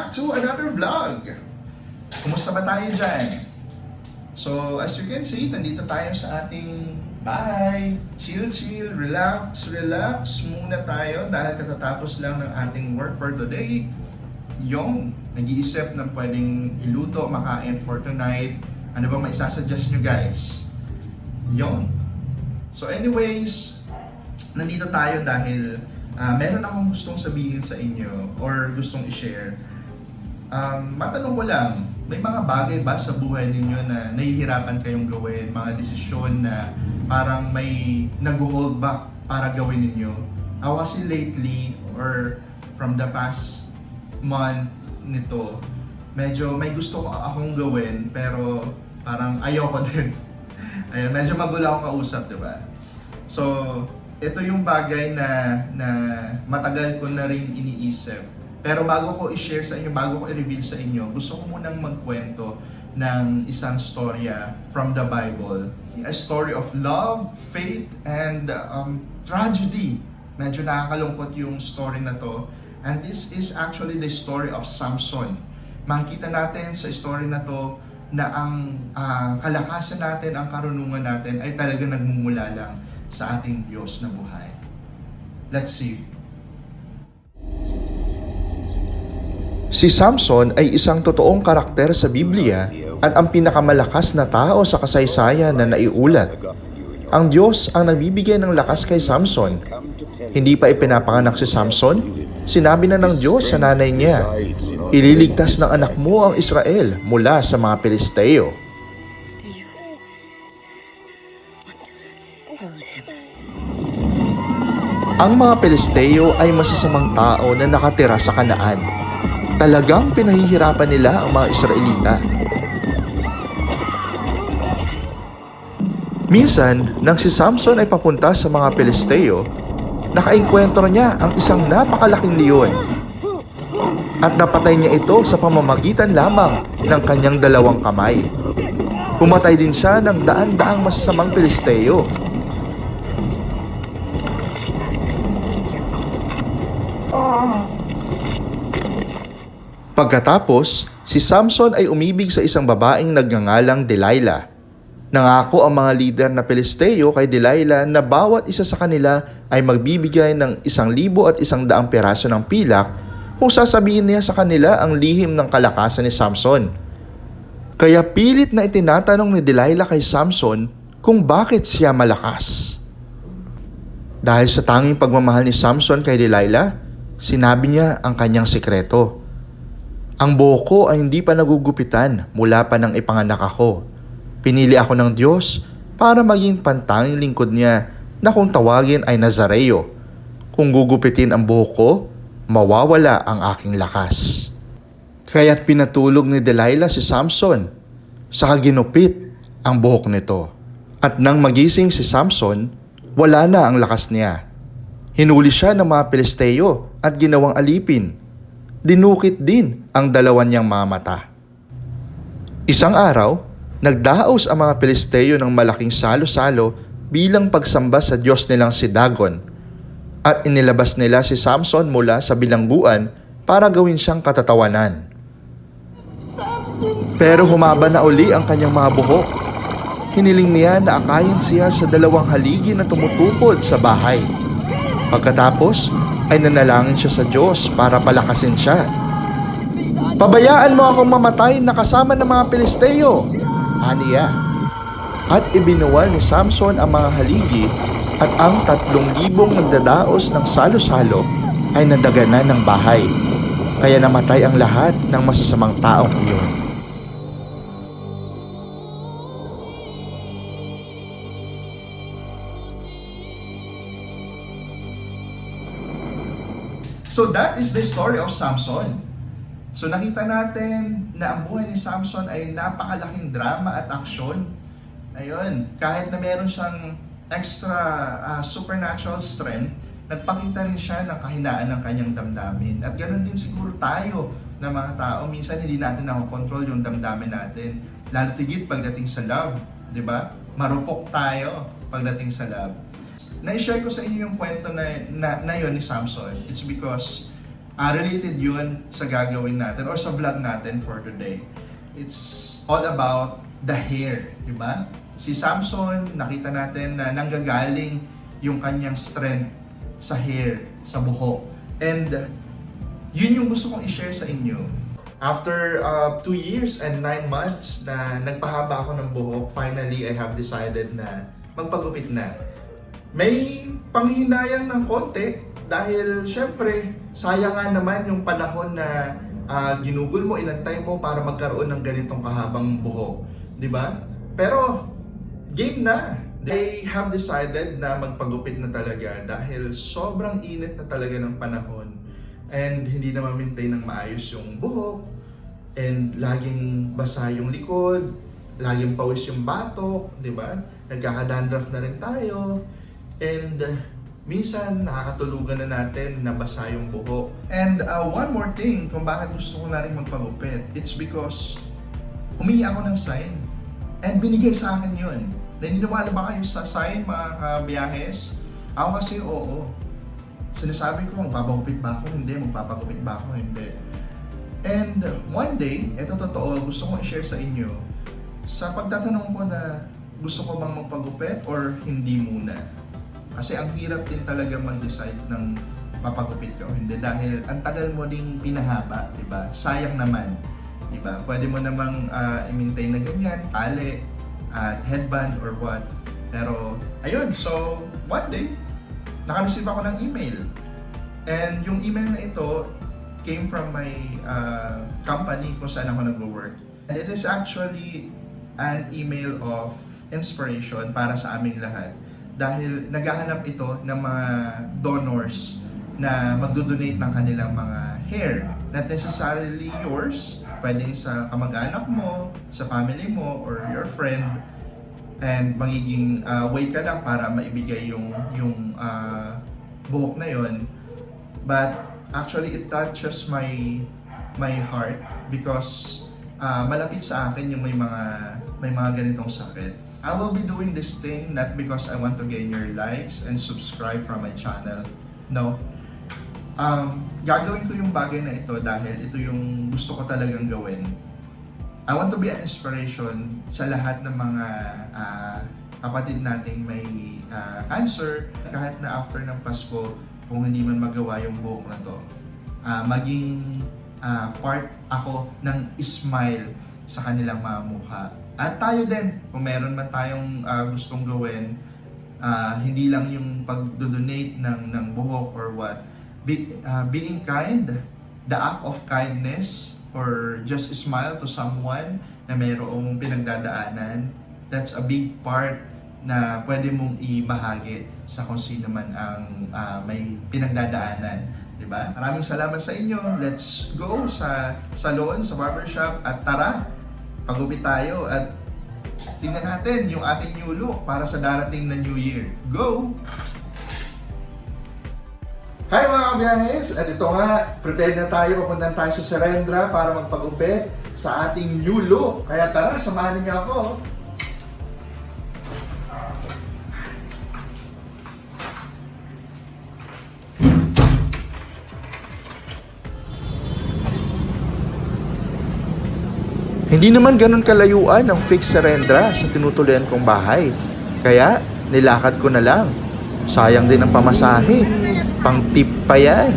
back to another vlog. Kumusta ba tayo dyan? So, as you can see, nandito tayo sa ating bahay. Chill, relax muna tayo dahil katatapos lang ng ating work for today. Yung nag-iisip ng pwedeng iluto, makain for tonight. Ano ba maisasuggest nyo guys? Yung. So anyways, nandito tayo dahil meron akong gustong sabihin sa inyo or gustong i-share. Matanong ko lang, may mga bagay ba sa buhay ninyo na nahihirapan kayong gawin? Mga desisyon na parang may nag-hold back para gawin ninyo? Ako kasi lately or from the past month nito, medyo may gusto ko akong gawin pero parang ayoko din. Ayun, medyo magulo akong kausap, diba? So, ito yung bagay na matagal ko na rin iniisip. Pero bago ko i-share sa inyo, bago ko i-reveal sa inyo, gusto ko munang magkwento ng isang storya from the Bible. A story of love, faith, and tragedy. Medyo nakakalungkot yung story na to. And this is actually the story of Samson. Makikita natin sa story na to na ang kalakasan natin, ang karunungan natin ay talaga nagmumula lang sa ating Diyos na buhay. Let's see. Si Samson ay isang totoong karakter sa Biblia at ang pinakamalakas na tao sa kasaysayan na naiulat. Ang Diyos ang nagbibigay ng lakas kay Samson. Hindi pa ipinapanganak si Samson, sinabi na ng Diyos sa nanay niya, "Ililigtas ng anak mo ang Israel mula sa mga Pilisteo." Ang mga Pilisteo ay masasamang tao na nakatira sa Kanaan. Talagang pinahihirapan nila ang mga Israelita. Minsan, nang si Samson ay papunta sa mga Pilisteo, nakaengkwentro niya ang isang napakalaking leon. At napatay niya ito sa pamamagitan lamang ng kanyang dalawang kamay. Pumatay din siya ng daan-daang masasamang Pilisteo. Pagkatapos, si Samson ay umibig sa isang babaeng nagngangalang Delilah. Nangako ang mga lider na Pilisteo kay Delilah na bawat isa sa kanila ay magbibigay ng 1,100 piraso ng pilak kung sasabihin niya sa kanila ang lihim ng kalakasan ni Samson. Kaya pilit na itinatanong ni Delilah kay Samson kung bakit siya malakas. Dahil sa tanging pagmamahal ni Samson kay Delilah, sinabi niya ang kanyang sikreto. "Ang buhok ko ay hindi pa nagugupitan mula pa nang ipanganak ako. Pinili ako ng Diyos para maging pantanging lingkod niya na kung tawagin ay Nazareo. Kung gugupitin ang buhok ko, mawawala ang aking lakas." Kaya't pinatulog ni Delilah si Samson, saka ginupit ang buhok nito. At nang magising si Samson, wala na ang lakas niya. Hinuli siya ng mga Pilisteo at ginawang alipin. Dinukit din ang dalawa niyang mga mata. Isang araw, nagdaos ang mga Pilisteo ng malaking salo-salo bilang pagsamba sa Diyos nilang si Dagon, at inilabas nila si Samson mula sa bilangguan para gawin siyang katatawanan. Pero humaba na uli ang kanyang mga buhok. Hiniling niya na akayin siya sa 2 haligi na tumutukod sa bahay. Pagkatapos, ay nanalangin siya sa Diyos para palakasin siya. "Pabayaan mo akong mamatay na kasama ng mga Pilisteo," aniya. At ibinuwal ni Samson ang mga haligi at ang 3,000 nagdadaos ng salo-salo ay nadaganan ng bahay. Kaya namatay ang lahat ng masasamang taong iyon. So that is the story of Samson. So nakita natin na ang buhay ni Samson ay napakalaking drama at aksyon. Ayun, kahit na meron siyang extra supernatural strength, nagpakita rin siya ng kahinaan ng kanyang damdamin. At ganoon din siguro tayo na mga tao, minsan hindi natin nakokontrol yung damdamin natin. Lalo tigit pagdating sa love, di ba? Marupok tayo pagdating sa love. Na-share ko sa inyo yung kwento na yun ni Samson. It's because related yun sa gagawin natin or sa vlog natin for today. It's all about the hair, di ba? Si Samson, nakita natin na nanggagaling yung kanyang strength sa hair, sa buhok. And yun yung gusto kong i-share sa inyo. After 2 years and 9 months na nagpahaba ako ng buhok, finally I have decided na magpagupit na. May panghinayang ng konti dahil syempre sayang nga naman yung panahon na ginugol mo, inantay mo para magkaroon ng ganitong kahabang buhok, di ba? Pero game na. I have decided na magpagupit na talaga dahil sobrang init na talaga ng panahon and hindi na ma-maintain ng maayos yung buhok and laging basa yung likod, laging pawis yung batok, di ba? Nagkaka-dandruff na rin tayo and minsan nakakatulugan na natin na basa yung buhok. And one more thing kung bakit gusto ko na rin magpagupit, it's because humingi ako ng sign and binigay sa akin yun. Naniniwala ba kayo sa sign, mga kabiyahes? Ako kasi oo. Sinasabi ko, magpapagupit ba ako? Hindi. Magpapagupit ba ako? Hindi. And one day, ito totoo, gusto kong i-share sa inyo. Sa pagtatanong ko na gusto ko bang magpagupit or hindi muna. Kasi ang hirap din talaga mag-decide ng papagupit ka o hindi. Dahil ang tagal mo ding pinahaba, di ba? Sayang naman. Di ba? Pwede mo namang i-maintain na ganyan, tali, headband or what. Pero, ayun. So, one day, naka-receive ako ng email. And yung email na ito came from my company kung saan ako nag-work. And it is actually an email of inspiration para sa aming lahat. Dahil naghahanap ito ng mga donors na magdodonate ng kanilang mga hair. Not necessarily yours, pwede sa kamag-anak mo, sa family mo, or your friend. And magiging way ka lang para maibigay yung buhok na yon. But actually it touches my heart because malapit sa akin yung may mga ganitong sakit. I will be doing this thing not because I want to gain your likes and subscribe from my channel. No. Gagawin ko yung bagay na ito dahil ito yung gusto ko talagang gawin. I want to be an inspiration sa lahat ng mga kapatid nating may cancer. Kahit na after ng Pasko, kung hindi man magawa yung buhok na to, maging part ako ng smile sa kanilang mga mukha. At tayo din, kung meron man tayong gustong gawin, hindi lang yung pag-donate ng buhok or what, being kind, the act of kindness, or just smile to someone na mayroong pinagdadaanan, that's a big part na pwede mong ibahagi sa kung sino man ang may pinagdadaanan. Diba? Maraming salamat sa inyo. Let's go sa salon, sa barbershop, at tara, pagupit tayo at tingnan natin yung ating new look para sa darating na New Year. Go! Hi mga kabiyahes! At ito nga, prepared na tayo, papuntan tayo sa Serendra para magpagupit sa ating new look. Kaya tara, samahan niyo ako. Hindi naman ganun kalayuan ang fixed Serendra sa tinutuloyan kong bahay. Kaya nilakad ko na lang. Sayang din ang pamasahe. Pang tip pa yan.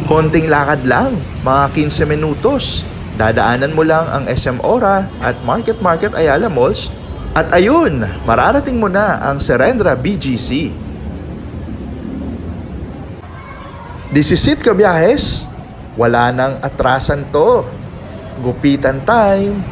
Konting lakad lang, mga 15 minutos. Dadaanan mo lang ang SM Ora at Market Ayala Malls. At ayun, mararating mo na ang Serendra BGC. This is it, kabiyahes. Wala nang atrasan to. Gupitan time.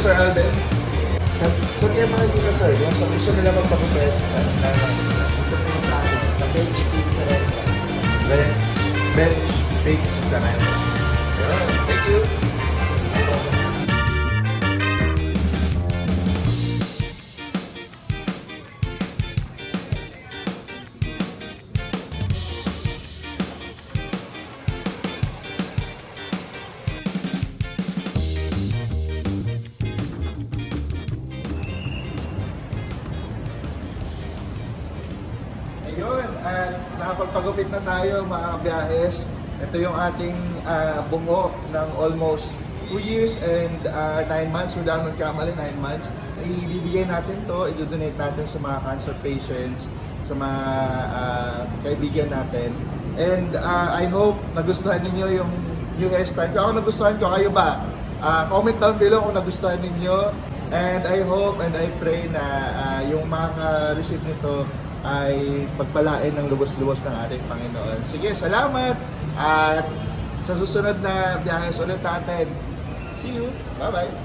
Sir Alden. Sa kaya makikita sir, yung sa gusto nila magpagupit, Sa bench pizza rin. bench fix sa renta. Thank you. Ayun, at nakapagpagupit na tayo mga biyahes. Ito yung ating bungo ng almost 2 years and 9 months. Without magkamali, 9 months. Ibibigay natin to, i-donate natin sa mga cancer patients, sa mga kaibigan natin. And I hope nagustuhan ninyo yung new hairstyle. Kung ako nagustuhan ko, kayo ba? Comment down below kung nagustuhan ninyo. And I hope and I pray na yung mga receive nito ay pagpalain ng lubos-lubos ng ating Panginoon. Sige, salamat! At sa susunod na biyahes ulit natin. See you! Bye-bye!